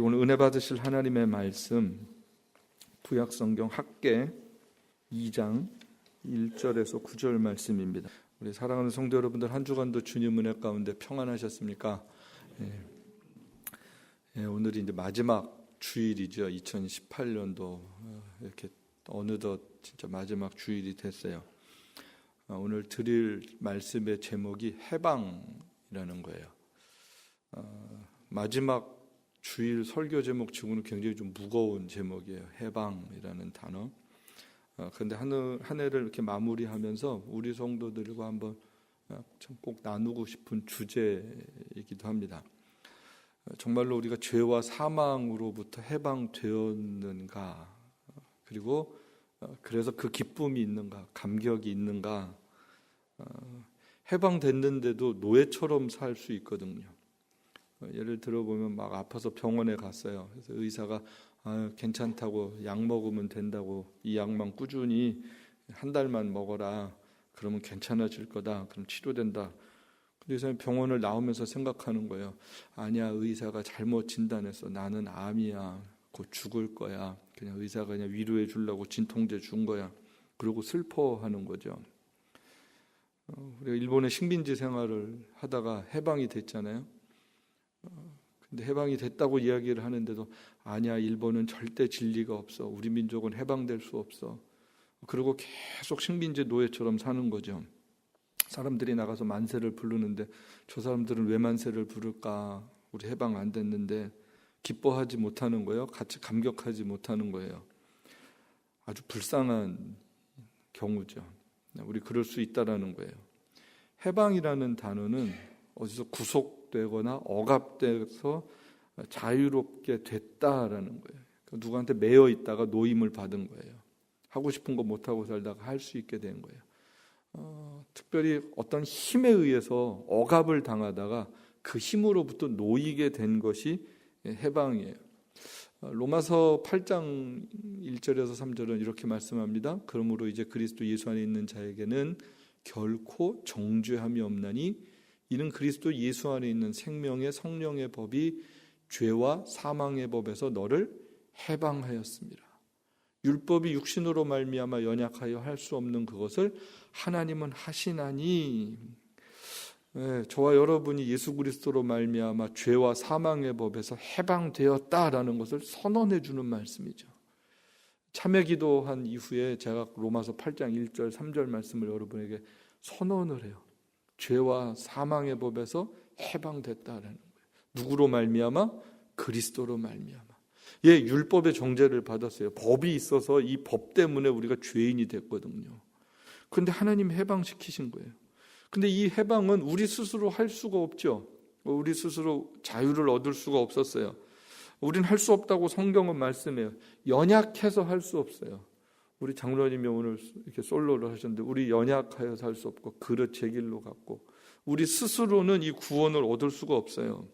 오늘 은혜 받으실 하나님의 말씀 구약성경 학개 2장 1절에서 9절 말씀입니다. 우리 사랑하는 성도 여러분들, 한 주간도 주님 은혜 가운데 평안하셨습니까? 오늘이 이제 마지막 주일이죠. 2018년도 이렇게 어느덧 진짜 마지막 주일이 됐어요. 오늘 드릴 말씀의 제목이 해방이라는 거예요. 마지막 주일 설교 제목 치고는 굉장히 좀 무거운 제목이에요. 해방이라는 단어. 그런데 한 해를 이렇게 마무리하면서 우리 성도들과 한번 참 꼭 나누고 싶은 주제이기도 합니다. 정말로 우리가 죄와 사망으로부터 해방되었는가, 그리고 그래서 그 기쁨이 있는가, 감격이 있는가. 해방됐는데도 노예처럼 살 수 있거든요. 예를 들어보면 막 아파서 병원에 갔어요. 그래서 의사가 괜찮다고, 약 먹으면 된다고, 이 약만 꾸준히 한 달만 먹어라, 그러면 괜찮아질 거다, 그럼 치료된다. 근데 병원을 나오면서 생각하는 거예요. 아니야, 의사가 잘못 진단했어. 나는 암이야. 곧 죽을 거야. 그냥 의사가 그냥 위로해 주려고 진통제 준 거야. 그리고 슬퍼하는 거죠. 우리가 일본의 식민지 생활을 하다가 해방이 됐잖아요. 근데 해방이 됐다고 이야기를 하는데도 아니야, 일본은 절대 진리가 없어. 우리 민족은 해방될 수 없어. 그리고 계속 식민지 노예처럼 사는 거죠. 사람들이 나가서 만세를 부르는데 저 사람들은 왜 만세를 부를까? 우리 해방 안 됐는데. 기뻐하지 못하는 거예요. 같이 감격하지 못하는 거예요. 아주 불쌍한 경우죠. 우리 그럴 수 있다라는 거예요. 해방이라는 단어는 어디서 구속되거나 억압돼서 자유롭게 됐다라는 거예요. 누구한테 매여 있다가 노임을 받은 거예요. 하고 싶은 거 못하고 살다가 할 수 있게 된 거예요. 특별히 어떤 힘에 의해서 억압을 당하다가 그 힘으로부터 놓이게 된 것이 해방이에요. 로마서 8장 1절에서 3절은 이렇게 말씀합니다. 그러므로 이제 그리스도 예수 안에 있는 자에게는 결코 정죄함이 없나니 이는 그리스도 예수 안에 있는 생명의 성령의 법이 죄와 사망의 법에서 너를 해방하였습니다. 율법이 육신으로 말미암아 연약하여 할 수 없는 그것을 하나님은 하시나니, 저와 여러분이 예수 그리스도로 말미암아 죄와 사망의 법에서 해방되었다라는 것을 선언해 주는 말씀이죠. 참회 기도한 이후에 제가 로마서 8장 1절 3절 말씀을 여러분에게 선언을 해요. 죄와 사망의 법에서 해방됐다라는 거예요. 누구로 말미암아? 그리스도로 말미암아. 율법의 정죄를 받았어요. 법이 있어서 이 법 때문에 우리가 죄인이 됐거든요. 그런데 하나님 해방시키신 거예요. 근데 이 해방은 우리 스스로 할 수가 없죠. 우리 스스로 자유를 얻을 수가 없었어요. 우린 할 수 없다고 성경은 말씀해요. 연약해서 할 수 없어요. 우리 장로님이 오늘 이렇게 솔로를 하셨는데, 우리 연약하여서 할 수 없고 그릇 제 길로 갔고, 우리 스스로는 이 구원을 얻을 수가 없어요.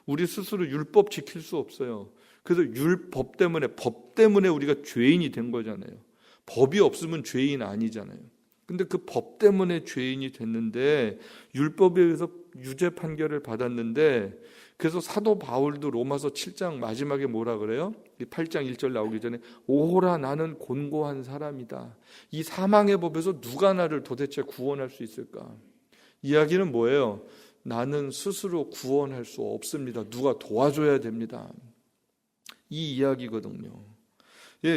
우리 스스로 율법 지킬 수 없어요. 그래서 율법 때문에, 법 때문에 우리가 죄인이 된 거잖아요. 법이 없으면 죄인 아니잖아요. 근데 그 법 때문에 죄인이 됐는데, 율법에 의해서 유죄 판결을 받았는데, 그래서 사도 바울도 로마서 7장 마지막에 뭐라 그래요? 8장 1절 나오기 전에 오호라 나는 곤고한 사람이다. 이 사망의 법에서 누가 나를 도대체 구원할 수 있을까? 이야기는 뭐예요? 나는 스스로 구원할 수 없습니다. 누가 도와줘야 됩니다. 이 이야기거든요.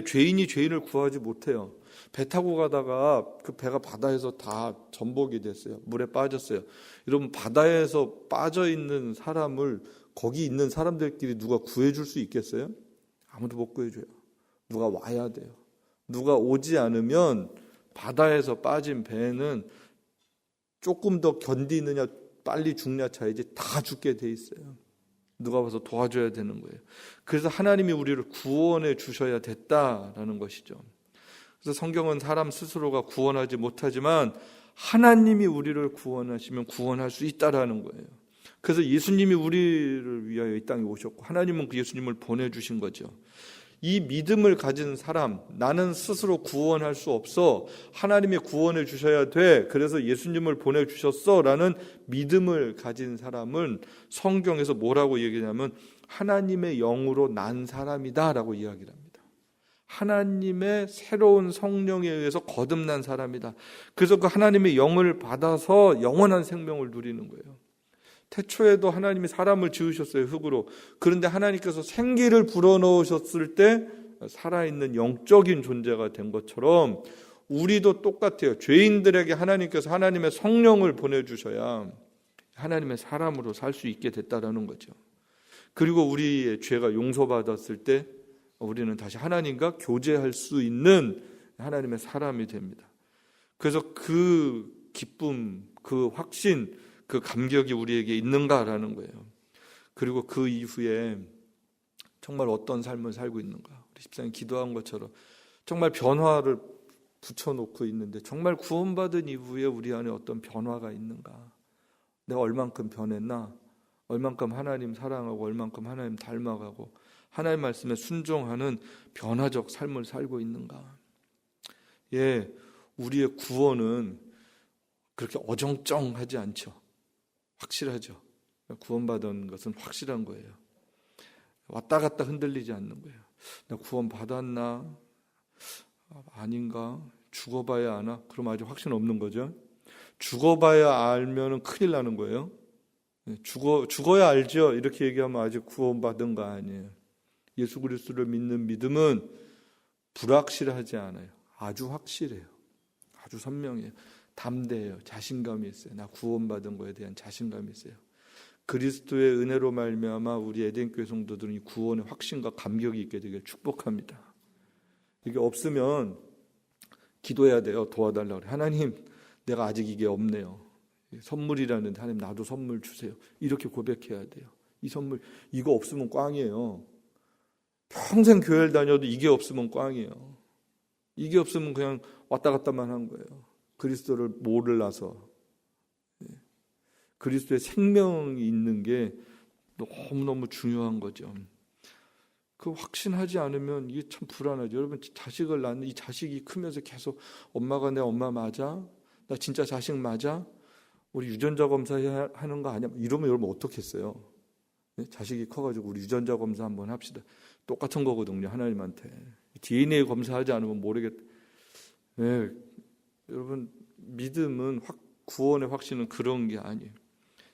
죄인이 죄인을 구하지 못해요. 배 타고 가다가 그 배가 바다에서 다 전복이 됐어요. 물에 빠졌어요. 여러분, 바다에서 빠져 있는 사람을 거기 있는 사람들끼리 누가 구해줄 수 있겠어요? 아무도 못 구해줘요. 누가 와야 돼요. 누가 오지 않으면 바다에서 빠진 배는 조금 더 견디느냐 빨리 죽냐 차이지 다 죽게 돼 있어요. 누가 와서 도와줘야 되는 거예요. 그래서 하나님이 우리를 구원해 주셔야 됐다라는 것이죠. 그래서 성경은 사람 스스로가 구원하지 못하지만 하나님이 우리를 구원하시면 구원할 수 있다라는 거예요. 그래서 예수님이 우리를 위하여 이 땅에 오셨고, 하나님은 그 예수님을 보내주신 거죠. 이 믿음을 가진 사람, 나는 스스로 구원할 수 없어, 하나님이 구원해 주셔야 돼, 그래서 예수님을 보내주셨어 라는 믿음을 가진 사람은 성경에서 뭐라고 얘기하냐면 하나님의 영으로 난 사람이다라고 이야기를 합니다. 하나님의 새로운 성령에 의해서 거듭난 사람이다. 그래서 그 하나님의 영을 받아서 영원한 생명을 누리는 거예요. 태초에도 하나님이 사람을 지으셨어요, 흙으로. 그런데 하나님께서 생기를 불어넣으셨을 때 살아있는 영적인 존재가 된 것처럼 우리도 똑같아요. 죄인들에게 하나님께서 하나님의 성령을 보내주셔야 하나님의 사람으로 살 수 있게 됐다라는 거죠. 그리고 우리의 죄가 용서받았을 때 우리는 다시 하나님과 교제할 수 있는 하나님의 사람이 됩니다. 그래서 그 기쁨, 그 확신, 그 감격이 우리에게 있는가라는 거예요. 그리고 그 이후에 정말 어떤 삶을 살고 있는가. 우리 집사님 기도한 것처럼 정말 변화를 붙여놓고 있는데 정말 구원받은 이후에 우리 안에 어떤 변화가 있는가. 내가 얼만큼 변했나? 얼만큼 하나님 사랑하고 얼만큼 하나님 닮아가고 하나님 말씀에 순종하는 변화적 삶을 살고 있는가. 예, 우리의 구원은 그렇게 어정쩡하지 않죠. 확실하죠. 구원받은 것은 확실한 거예요. 왔다 갔다 흔들리지 않는 거예요. 나 구원 받았나? 아닌가? 죽어봐야 아나? 그럼 아직 확신 없는 거죠. 죽어봐야 알면은 큰일 나는 거예요. 죽어야 알죠. 이렇게 얘기하면 아직 구원받은 거 아니에요. 예수 그리스도를 믿는 믿음은 불확실하지 않아요. 아주 확실해요. 아주 선명해요. 담대해요. 자신감이 있어요. 나 구원받은 거에 대한 자신감이 있어요. 그리스도의 은혜로 말미암아 우리 에덴교회 성도들은 이 구원의 확신과 감격이 있게 되길 축복합니다. 이게 없으면 기도해야 돼요. 도와달라고 그래요. 하나님, 내가 아직 이게 없네요. 선물이라는데 하나님 나도 선물 주세요. 이렇게 고백해야 돼요. 이 선물, 이거 없으면 꽝이에요. 평생 교회를 다녀도 이게 없으면 꽝이에요. 이게 없으면 그냥 왔다 갔다만 한 거예요. 그리스도를 몰라서. 그리스도의 생명이 있는 게 너무너무 중요한 거죠. 그 확신하지 않으면 이게 참 불안하죠. 여러분, 자식을 낳는 이 자식이 크면서 계속 엄마가 내 엄마 맞아? 나 진짜 자식 맞아? 우리 유전자 검사해야 하는 거 아니야? 이러면 여러분 어떻겠어요? 자식이 커가지고 우리 유전자 검사 한번 합시다. 똑같은 거거든요. 하나님한테. DNA 검사하지 않으면 모르겠다. 네, 여러분, 믿음은 구원의 확신은 그런 게 아니에요.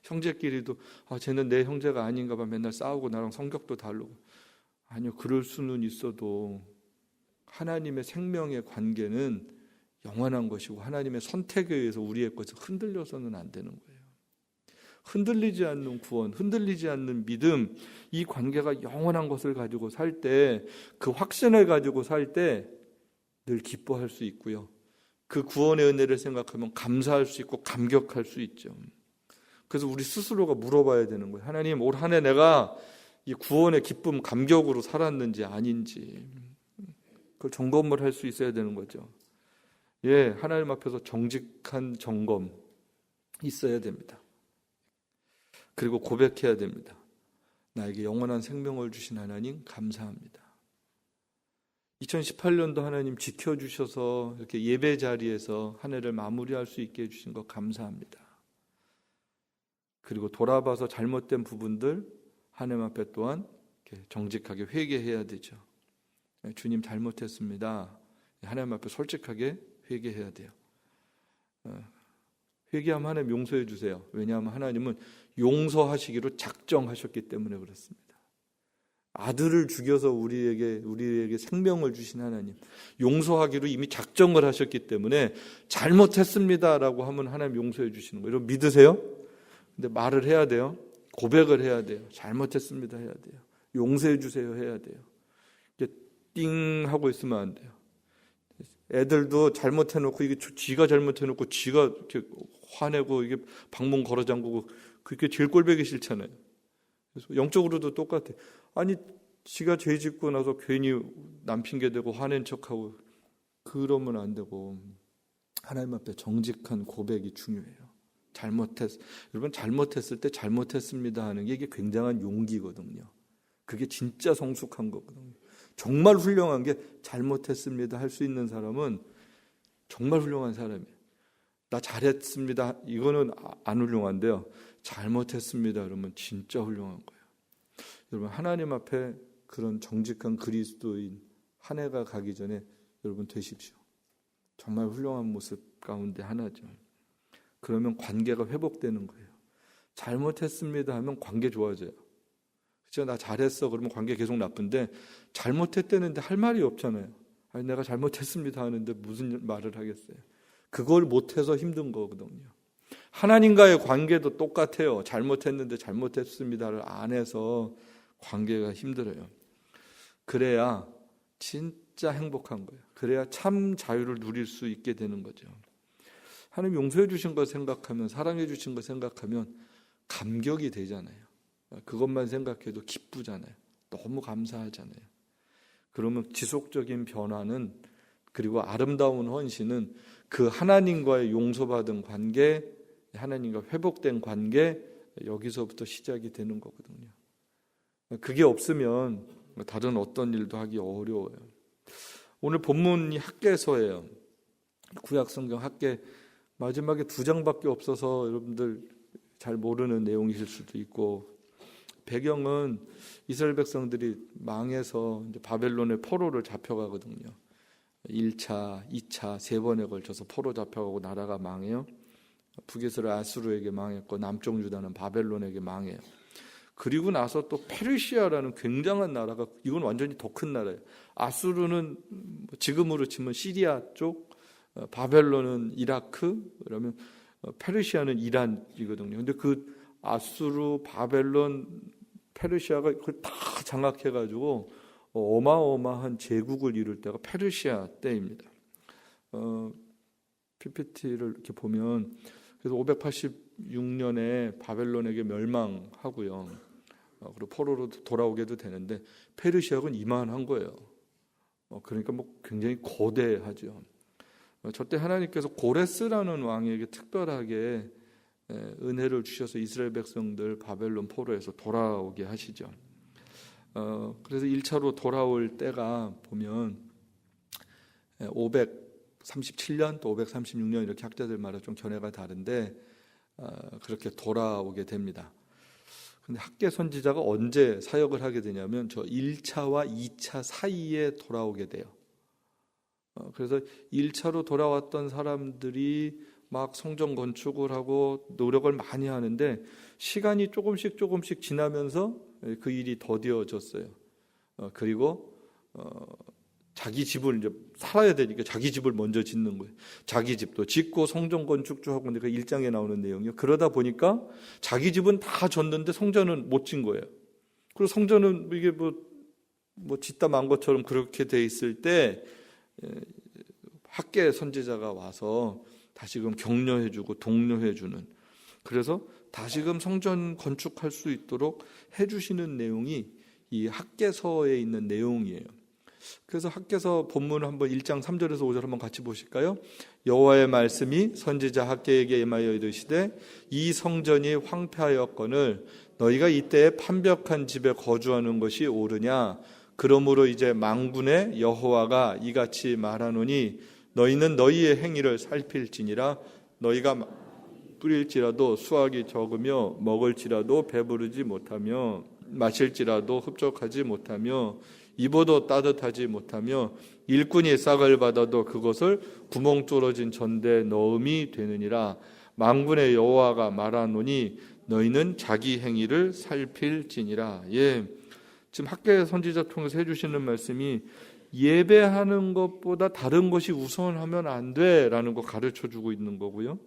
형제끼리도 쟤는 내 형제가 아닌가 봐. 맨날 싸우고 나랑 성격도 다르고. 아니요, 그럴 수는 있어도 하나님의 생명의 관계는 영원한 것이고 하나님의 선택에 의해서 우리의 것을 흔들려서는 안 되는 거예요. 흔들리지 않는 구원, 흔들리지 않는 믿음, 이 관계가 영원한 것을 가지고 살 때, 그 확신을 가지고 살 때 늘 기뻐할 수 있고요. 그 구원의 은혜를 생각하면 감사할 수 있고 감격할 수 있죠. 그래서 우리 스스로가 물어봐야 되는 거예요. 하나님, 올 한 해 내가 이 구원의 기쁨, 감격으로 살았는지 아닌지 그걸 점검을 할 수 있어야 되는 거죠. 예, 하나님 앞에서 정직한 점검 있어야 됩니다. 그리고 고백해야 됩니다. 나에게 영원한 생명을 주신 하나님 감사합니다. 2018년도 하나님 지켜주셔서 이렇게 예배 자리에서 한 해를 마무리할 수 있게 해주신 것 감사합니다. 그리고 돌아봐서 잘못된 부분들 하나님 앞에 또한 정직하게 회개해야 되죠. 주님 잘못했습니다. 하나님 앞에 솔직하게 회개해야 돼요. 회개하면 하나님 용서해 주세요. 왜냐하면 하나님은 용서하시기로 작정하셨기 때문에 그렇습니다. 아들을 죽여서 우리에게 생명을 주신 하나님, 용서하기로 이미 작정을 하셨기 때문에 잘못했습니다라고 하면 하나님 용서해 주시는 거예요. 여러분 믿으세요? 근데 말을 해야 돼요. 고백을 해야 돼요. 잘못했습니다 해야 돼요. 용서해 주세요 해야 돼요. 이게 띵 하고 있으면 안 돼요. 애들도 잘못해놓고 이게 지가 잘못해놓고 지가 이렇게 화내고 이게 방문 걸어 잠그고 그게 제일 꼴보기 싫잖아요. 그래서 영적으로도 똑같아. 아니 지가 죄 짓고 나서 괜히 남 핑계 대고 화낸 척하고 그러면 안 되고 하나님 앞에 정직한 고백이 중요해요. 여러분 잘못했을 때 잘못했습니다 하는 게 이게 굉장한 용기거든요. 그게 진짜 성숙한 거거든요. 정말 훌륭한 게 잘못했습니다 할 수 있는 사람은 정말 훌륭한 사람이에요. 나 잘했습니다 이거는 안 훌륭한데요. 잘못했습니다 그러면 진짜 훌륭한 거예요. 여러분 하나님 앞에 그런 정직한 그리스도인 한 해가 가기 전에 여러분 되십시오. 정말 훌륭한 모습 가운데 하나죠. 그러면 관계가 회복되는 거예요. 잘못했습니다 하면 관계 좋아져요. 그렇죠? 나 잘했어 그러면 관계 계속 나쁜데 잘못했다는데 할 말이 없잖아요. 아니, 내가 잘못했습니다 하는데 무슨 말을 하겠어요. 그걸 못해서 힘든 거거든요. 하나님과의 관계도 똑같아요. 잘못했는데 잘못했습니다를 안 해서 관계가 힘들어요. 그래야 진짜 행복한 거예요. 그래야 참 자유를 누릴 수 있게 되는 거죠. 하나님 용서해 주신 거 생각하면, 사랑해 주신 거 생각하면 감격이 되잖아요. 그것만 생각해도 기쁘잖아요. 너무 감사하잖아요. 그러면 지속적인 변화는, 그리고 아름다운 헌신은 그 하나님과의 용서받은 관계, 하나님과 회복된 관계, 여기서부터 시작이 되는 거거든요. 그게 없으면 다른 어떤 일도 하기 어려워요. 오늘 본문이 학개서예요. 구약성경 학개 마지막에 2장밖에 없어서 여러분들 잘 모르는 내용이실 수도 있고, 배경은 이스라엘 백성들이 망해서 이제 바벨론의 포로를 잡혀가거든요. 1차, 2차, 3번에 걸쳐서 포로 잡혀가고 나라가 망해요. 북에서는 아수르에게 망했고 남쪽 유다는 바벨론에게 망해요. 그리고 나서 또 페르시아라는 굉장한 나라가, 이건 완전히 더 큰 나라예요. 아수르는 지금으로 치면 시리아 쪽, 바벨론은 이라크, 그러면 페르시아는 이란이거든요. 근데 그 아수르, 바벨론, 페르시아가 그걸 다 장악해가지고 어마어마한 제국을 이룰 때가 페르시아 때입니다. PPT를 이렇게 보면, 그래서 586년에 바벨론에게 멸망하고요. 그리고 포로로 돌아오게도 되는데 페르시아군 이만한 거예요. 그러니까 뭐 굉장히 거대하죠. 저때 하나님께서 고레스라는 왕에게 특별하게 은혜를 주셔서 이스라엘 백성들 바벨론 포로에서 돌아오게 하시죠. 그래서 1차로 돌아올 때가 보면 537년 또 536년 이렇게 학자들마다 좀 견해가 다른데 그렇게 돌아오게 됩니다. 근데 학개 선지자가 언제 사역을 하게 되냐면 저 1차와 2차 사이에 돌아오게 돼요. 그래서 1차로 돌아왔던 사람들이 막 성전 건축을 하고 노력을 많이 하는데 시간이 조금씩 지나면서 그 일이 더디어졌어요. 그리고 자기 집을 이제 살아야 되니까 자기 집을 먼저 짓는 거예요. 자기 집도 짓고 성전 건축도 하고, 그 1장에 나오는 내용이요. 그러다 보니까 자기 집은 다 졌는데 성전은 못 짓는 거예요. 그리고 성전은 이게 뭐 짓다 만 것처럼 그렇게 돼 있을 때 학개 선지자가 와서 다시금 격려해주고 독려해주는, 그래서 다시금 성전 건축할 수 있도록 해주시는 내용이 이 학개서에 있는 내용이에요. 그래서 학개서 본문을 한번 1장 3절에서 5절 한번 같이 보실까요? 여호와의 말씀이 선지자 학개에게 임하여 이르시되 이 성전이 황폐하였거늘 너희가 이때에 판벽한 집에 거주하는 것이 옳으냐? 그러므로 이제 만군의 여호와가 이같이 말하노니 너희는 너희의 행위를 살필지니라. 너희가 뿌릴지라도 수확이 적으며 먹을지라도 배부르지 못하며 마실지라도 흡족하지 못하며 입어도 따뜻하지 못하며 일꾼이 싹을 받아도 그것을 구멍 뚫어진 전대에 넣음이 되느니라. 만군의 여호와가 말하노니 너희는 자기 행위를 살필지니라. 예, 지금 학개 선지자 통해서 해주시는 말씀이 예배하는 것보다 다른 것이 우선하면 안 돼라는 거 가르쳐주고 있는 거고요.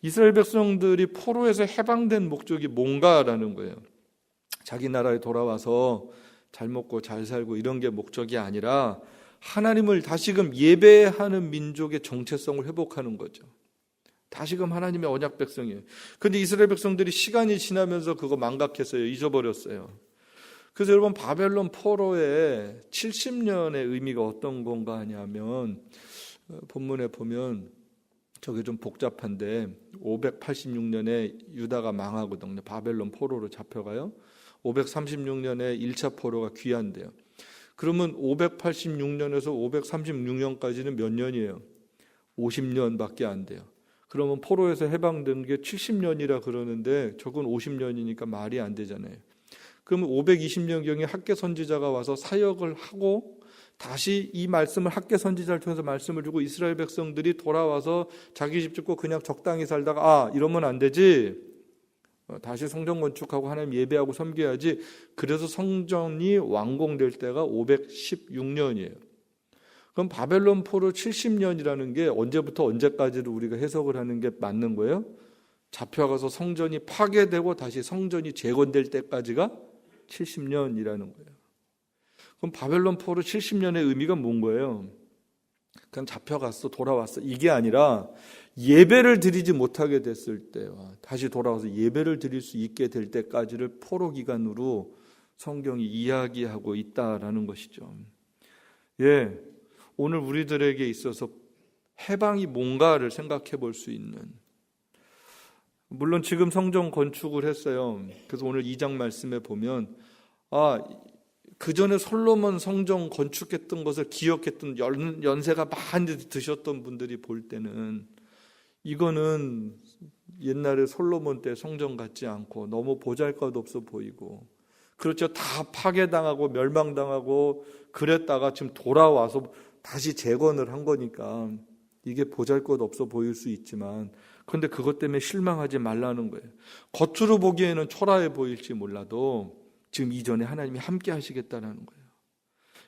이스라엘 백성들이 포로에서 해방된 목적이 뭔가라는 거예요. 자기 나라에 돌아와서 잘 먹고 잘 살고 이런 게 목적이 아니라 하나님을 다시금 예배하는 민족의 정체성을 회복하는 거죠. 다시금 하나님의 언약 백성이에요. 그런데 이스라엘 백성들이 시간이 지나면서 그거 망각했어요. 잊어버렸어요. 그래서 여러분 바벨론 포로의 70년의 의미가 어떤 건가 하냐면 본문에 보면 저게 좀 복잡한데 586년에 유다가 망하거든요. 바벨론 포로로 잡혀가요. 536년에 1차 포로가 귀환돼요. 그러면 586년에서 536년까지는 몇 년이에요? 50년밖에 안 돼요. 그러면 포로에서 해방된 게 70년이라 그러는데 저건 50년이니까 말이 안 되잖아요. 그러면 520년경에 학개 선지자가 와서 사역을 하고 다시 이 말씀을 학개 선지자를 통해서 말씀을 주고 이스라엘 백성들이 돌아와서 자기 집 짓고 그냥 적당히 살다가 이러면 안 되지. 다시 성전 건축하고 하나님 예배하고 섬겨야지. 그래서 성전이 완공될 때가 516년이에요. 그럼 바벨론 포로 70년이라는 게 언제부터 언제까지를 우리가 해석을 하는 게 맞는 거예요? 잡혀가서 성전이 파괴되고 다시 성전이 재건될 때까지가 70년이라는 거예요. 그럼 바벨론 포로 70년의 의미가 뭔 거예요? 그냥 잡혀갔어, 돌아왔어, 이게 아니라 예배를 드리지 못하게 됐을 때와 다시 돌아와서 예배를 드릴 수 있게 될 때까지를 포로 기간으로 성경이 이야기하고 있다라는 것이죠. 예, 오늘 우리들에게 있어서 해방이 뭔가를 생각해 볼 수 있는, 물론 지금 성전 건축을 했어요. 그래서 오늘 2장 말씀에 보면 그 전에 솔로몬 성전 건축했던 것을 기억했던 연세가 많이 드셨던 분들이 볼 때는 이거는 옛날에 솔로몬 때 성전 같지 않고 너무 보잘것없어 보이고, 그렇죠, 다 파괴당하고 멸망당하고 그랬다가 지금 돌아와서 다시 재건을 한 거니까 이게 보잘것없어 보일 수 있지만, 그런데 그것 때문에 실망하지 말라는 거예요. 겉으로 보기에는 초라해 보일지 몰라도 지금 이전에 하나님이 함께 하시겠다는 거예요.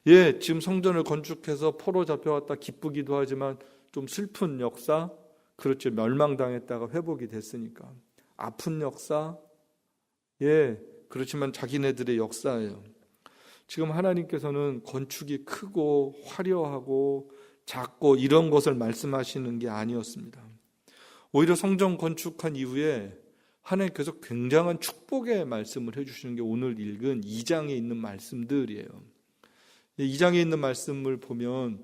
예, 지금 성전을 건축해서 포로 잡혀왔다 기쁘기도 하지만 좀 슬픈 역사, 그렇죠, 멸망당했다가 회복이 됐으니까 아픈 역사, 예, 그렇지만 자기네들의 역사예요. 지금 하나님께서는 건축이 크고 화려하고 작고 이런 것을 말씀하시는 게 아니었습니다. 오히려 성전 건축한 이후에 하나님께서 굉장한 축복의 말씀을 해주시는 게 오늘 읽은 2장에 있는 말씀들이에요. 2장에 있는 말씀을 보면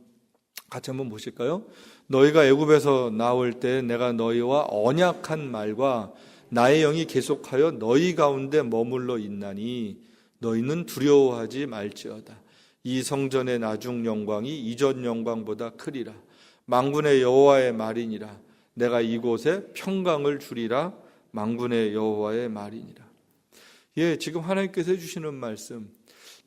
같이 한번 보실까요? 너희가 애굽에서 나올 때 내가 너희와 언약한 말과 나의 영이 계속하여 너희 가운데 머물러 있나니 너희는 두려워하지 말지어다. 이 성전의 나중 영광이 이전 영광보다 크리라. 만군의 여호와의 말이니라. 내가 이곳에 평강을 주리라. 만군의 여호와의 말이니라. 예, 지금 하나님께서 해주시는 말씀,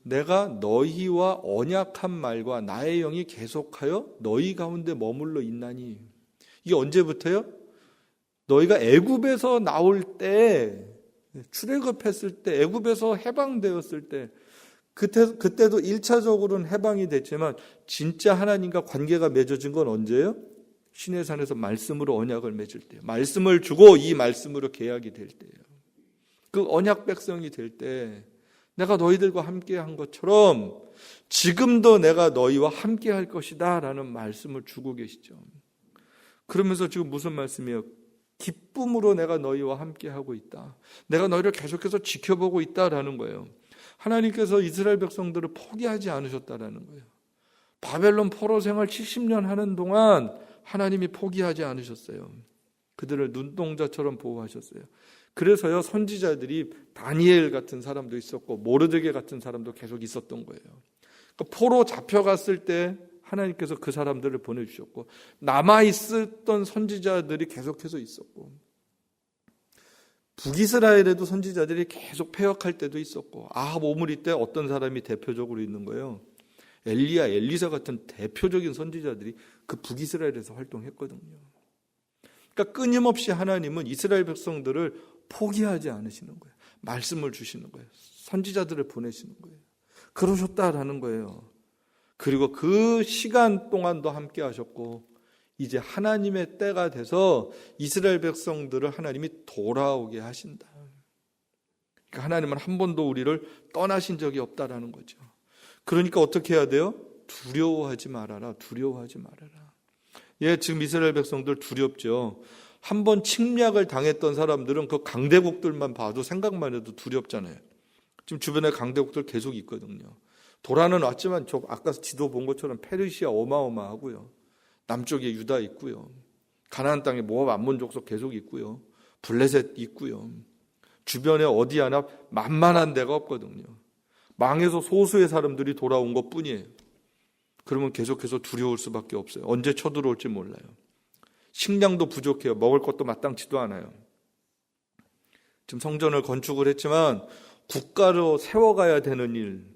내가 너희와 언약한 말과 나의 영이 계속하여 너희 가운데 머물러 있나니, 이게 언제부터요? 너희가 애굽에서 나올 때, 출애굽했을 때, 애굽에서 해방되었을 때, 그때도 1차적으로는 해방이 됐지만 진짜 하나님과 관계가 맺어진 건 언제예요? 시내산에서 말씀으로 언약을 맺을 때요. 말씀을 주고 이 말씀으로 계약이 될 때예요. 그 언약 백성이 될 때 내가 너희들과 함께 한 것처럼 지금도 내가 너희와 함께 할 것이다 라는 말씀을 주고 계시죠. 그러면서 지금 무슨 말씀이에요? 기쁨으로 내가 너희와 함께 하고 있다. 내가 너희를 계속해서 지켜보고 있다라는 거예요. 하나님께서 이스라엘 백성들을 포기하지 않으셨다라는 거예요. 바벨론 포로 생활 70년 하는 동안 하나님이 포기하지 않으셨어요. 그들을 눈동자처럼 보호하셨어요. 그래서요, 선지자들이 다니엘 같은 사람도 있었고 모르드게 같은 사람도 계속 있었던 거예요. 그러니까 포로 잡혀갔을 때 하나님께서 그 사람들을 보내주셨고, 남아있었던 선지자들이 계속해서 있었고, 북이스라엘에도 선지자들이 계속 폐역할 때도 있었고, 아합 오므리 때 어떤 사람이 대표적으로 있는 거예요? 엘리야, 엘리사 같은 대표적인 선지자들이 그 북이스라엘에서 활동했거든요. 그러니까 끊임없이 하나님은 이스라엘 백성들을 포기하지 않으시는 거예요. 말씀을 주시는 거예요. 선지자들을 보내시는 거예요. 그러셨다라는 거예요. 그리고 그 시간 동안도 함께 하셨고, 이제 하나님의 때가 돼서 이스라엘 백성들을 하나님이 돌아오게 하신다. 그러니까 하나님은 한 번도 우리를 떠나신 적이 없다라는 거죠. 그러니까 어떻게 해야 돼요? 두려워하지 말아라. 두려워하지 말아라. 예, 지금 이스라엘 백성들 두렵죠. 한 번 침략을 당했던 사람들은 그 강대국들만 봐도 생각만 해도 두렵잖아요. 지금 주변에 강대국들 계속 있거든요. 도란은 왔지만 저 아까 지도 본 것처럼 페르시아 어마어마하고요. 남쪽에 유다 있고요. 가나안 땅에 모압 암몬 족속 계속 있고요. 블레셋 있고요. 주변에 어디 하나 만만한 데가 없거든요. 망해서 소수의 사람들이 돌아온 것뿐이에요. 그러면 계속해서 두려울 수밖에 없어요. 언제 쳐들어올지 몰라요. 식량도 부족해요. 먹을 것도 마땅치도 않아요. 지금 성전을 건축을 했지만 국가로 세워가야 되는 일,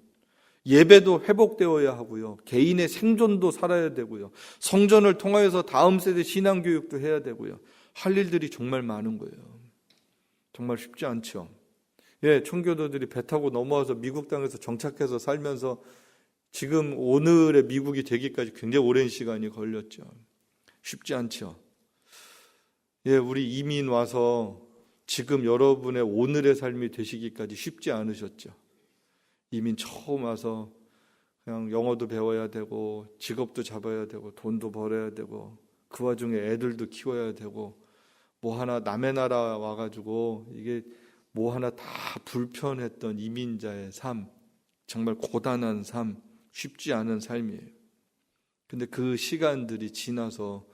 예배도 회복되어야 하고요. 개인의 생존도 살아야 되고요. 성전을 통하여서 다음 세대 신앙교육도 해야 되고요. 할 일들이 정말 많은 거예요. 정말 쉽지 않죠. 예, 청교도들이 배 타고 넘어와서 미국 땅에서 정착해서 살면서 지금 오늘의 미국이 되기까지 굉장히 오랜 시간이 걸렸죠. 쉽지 않죠. 예, 우리 이민 와서 지금 여러분의 오늘의 삶이 되시기까지 쉽지 않으셨죠. 이민 처음 와서 그냥 영어도 배워야 되고 직업도 잡아야 되고 돈도 벌어야 되고 그 와중에 애들도 키워야 되고 뭐 하나 남의 나라 와가지고 이게 뭐 하나 다 불편했던 이민자의 삶, 정말 고단한 삶, 쉽지 않은 삶이에요. 근데 그 시간들이 지나서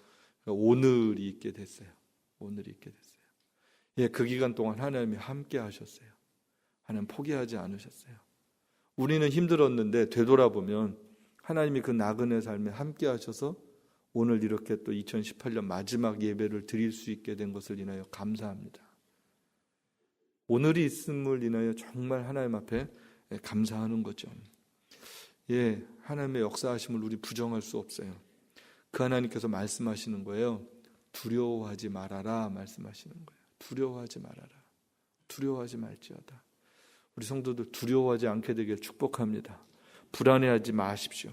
오늘이 있게 됐어요. 오늘이 있게 됐어요. 예, 그 기간 동안 하나님이 함께 하셨어요. 하나님 포기하지 않으셨어요. 우리는 힘들었는데 되돌아보면 하나님이 그 나그네 삶에 함께 하셔서 오늘 이렇게 또 2018년 마지막 예배를 드릴 수 있게 된 것을 인하여 감사합니다. 오늘이 있음을 인하여 정말 하나님 앞에 감사하는 거죠. 예, 하나님의 역사하심을 우리 부정할 수 없어요. 그 하나님께서 말씀하시는 거예요. 두려워하지 말아라 말씀하시는 거예요. 두려워하지 말아라. 두려워하지 말지어다. 우리 성도들 두려워하지 않게 되길 축복합니다. 불안해하지 마십시오.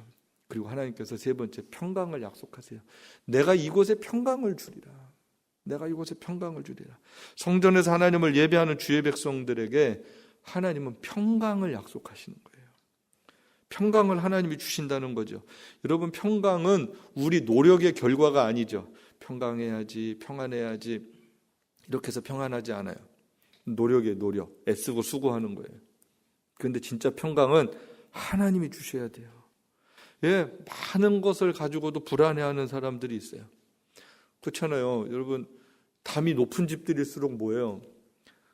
그리고 하나님께서 세 번째 평강을 약속하세요. 내가 이곳에 평강을 주리라. 내가 이곳에 평강을 주리라. 성전에서 하나님을 예배하는 주의 백성들에게 하나님은 평강을 약속하시는 거예요. 평강을 하나님이 주신다는 거죠. 여러분, 평강은 우리 노력의 결과가 아니죠. 평강해야지, 평안해야지 이렇게 해서 평안하지 않아요. 노력의 노력, 애쓰고 수고하는 거예요. 그런데 진짜 평강은 하나님이 주셔야 돼요. 예, 많은 것을 가지고도 불안해하는 사람들이 있어요. 그렇잖아요. 여러분, 담이 높은 집들일수록 뭐예요?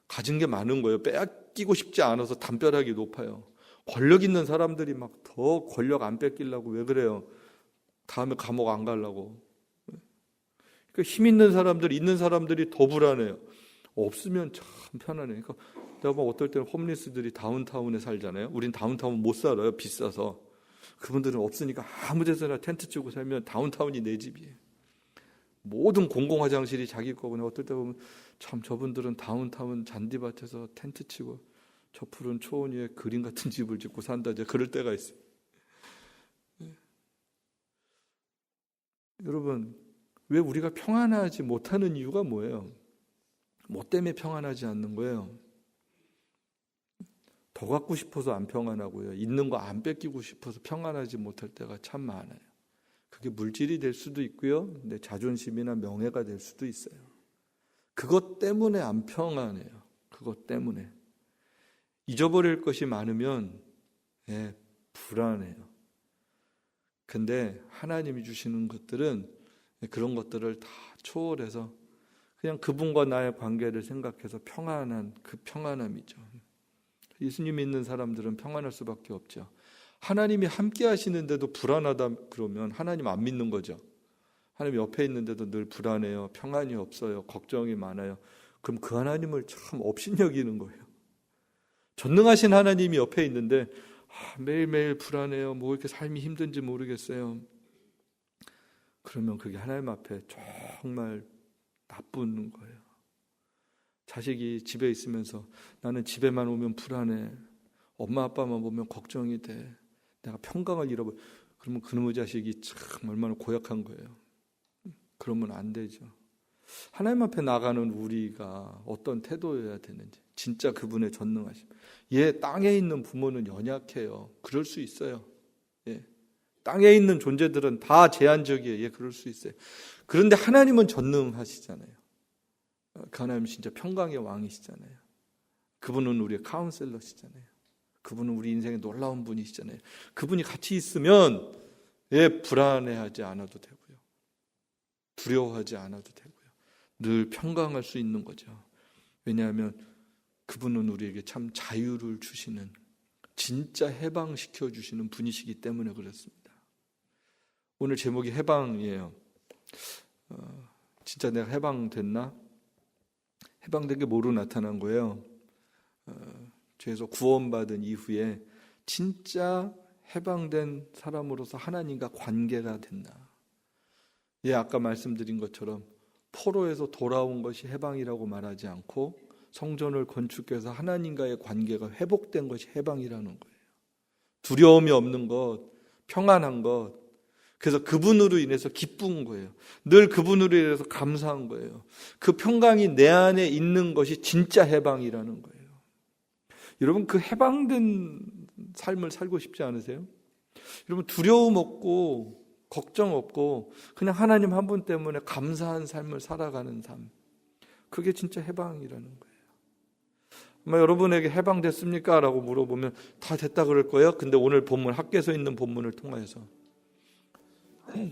가진 게 많은 거예요. 빼앗기고 싶지 않아서 담벼락이 높아요. 권력 있는 사람들이 막 더 권력 안 뺏기려고 왜 그래요? 다음에 감옥 안 가려고. 그러니까 힘 있는 사람들이 더 불안해요. 없으면 참 편하네. 그러니까 내가 뭐 어떨 때는 홈리스들이 다운타운에 살잖아요. 우린 다운타운 못 살아요. 비싸서. 그분들은 없으니까 아무 데서나 텐트 치고 살면 다운타운이 내 집이에요. 모든 공공 화장실이 자기 거구나. 어떨 때 보면 참 저분들은 다운타운 잔디밭에서 텐트 치고 저 푸른 초원 위에 그림 같은 집을 짓고 산다. 이제 그럴 때가 있어요. 여러분, 왜 우리가 평안하지 못하는 이유가 뭐예요? 뭐 때문에 평안하지 않는 거예요? 더 갖고 싶어서 안 평안하고요. 있는 거 안 뺏기고 싶어서 평안하지 못할 때가 참 많아요. 그게 물질이 될 수도 있고요. 내 자존심이나 명예가 될 수도 있어요. 그것 때문에 안 평안해요. 그것 때문에. 잊어버릴 것이 많으면 불안해요. 근데 하나님이 주시는 것들은 그런 것들을 다 초월해서 그냥 그분과 나의 관계를 생각해서 평안한 그 평안함이죠. 예수님 믿는 사람들은 평안할 수밖에 없죠. 하나님이 함께 하시는데도 불안하다 그러면 하나님 안 믿는 거죠. 하나님 옆에 있는데도 늘 불안해요. 평안이 없어요. 걱정이 많아요. 그럼 그 하나님을 참 업신여기는 거예요. 전능하신 하나님이 옆에 있는데 매일매일 불안해요. 뭐 이렇게 삶이 힘든지 모르겠어요. 그러면 그게 하나님 앞에 정말 나쁜 거예요. 자식이 집에 있으면서 나는 집에만 오면 불안해. 엄마 아빠만 보면 걱정이 돼. 내가 평강을 잃어버려. 그러면 그놈의 자식이 참 얼마나 고약한 거예요. 그러면 안 되죠. 하나님 앞에 나가는 우리가 어떤 태도여야 되는지, 진짜 그분의 전능하심. 땅에 있는 부모는 연약해요. 그럴 수 있어요. 땅에 있는 존재들은 다 제한적이에요. 그럴 수 있어요. 그런데 하나님은 전능하시잖아요. 그 하나님 진짜 평강의 왕이시잖아요. 그분은 우리의 카운셀러시잖아요. 그분은 우리 인생에 놀라운 분이시잖아요. 그분이 같이 있으면 불안해하지 않아도 되고요. 두려워하지 않아도 되고요. 늘 평강할 수 있는 거죠. 왜냐하면 그분은 우리에게 참 자유를 주시는, 진짜 해방시켜 주시는 분이시기 때문에 그렇습니다. 오늘 제목이 해방이에요. 진짜 내가 해방됐나? 해방된 게 뭐로 나타난 거예요? 죄에서 구원받은 이후에 진짜 해방된 사람으로서 하나님과 관계가 된다. 예, 아까 말씀드린 것처럼 포로에서 돌아온 것이 해방이라고 말하지 않고 성전을 건축해서 하나님과의 관계가 회복된 것이 해방이라는 거예요. 두려움이 없는 것, 평안한 것, 그래서 그분으로 인해서 기쁜 거예요. 늘 그분으로 인해서 감사한 거예요. 그 평강이 내 안에 있는 것이 진짜 해방이라는 거예요. 여러분, 그 해방된 삶을 살고 싶지 않으세요? 여러분, 두려움 없고 걱정 없고 그냥 하나님 한 분 때문에 감사한 삶을 살아가는 삶, 그게 진짜 해방이라는 거예요. 아마 여러분에게 해방됐습니까? 라고 물어보면 다 됐다 그럴 거예요. 근데 오늘 본문, 학개서 있는 본문을 통해서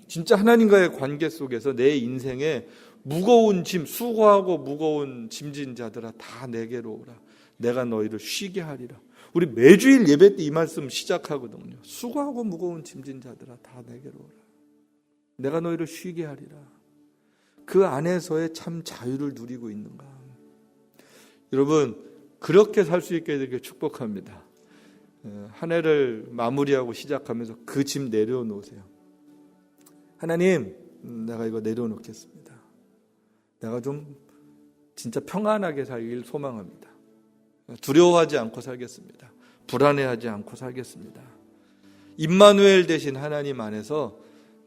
진짜 하나님과의 관계 속에서 내 인생에 무거운 짐, 수고하고 무거운 짐진 자들아 다 내게로 오라. 내가 너희를 쉬게 하리라. 우리 매주일 예배 때 이 말씀 시작하거든요. 수고하고 무거운 짐진 자들아 다 내게로 오라. 내가 너희를 쉬게 하리라. 그 안에서의 참 자유를 누리고 있는가. 여러분, 그렇게 살 수 있게 되길 축복합니다. 한 해를 마무리하고 시작하면서 그 짐 내려놓으세요. 하나님, 내가 이거 내려놓겠습니다. 내가 좀 진짜 평안하게 살길 소망합니다. 두려워하지 않고 살겠습니다. 불안해하지 않고 살겠습니다. 임마누엘 되신 하나님 안에서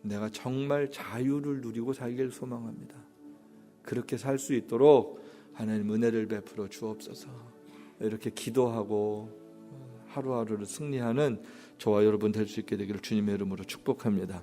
내가 정말 자유를 누리고 살길 소망합니다. 그렇게 살 수 있도록 하나님 은혜를 베풀어 주옵소서. 이렇게 기도하고 하루하루를 승리하는 저와 여러분 될 수 있게 되기를 주님의 이름으로 축복합니다.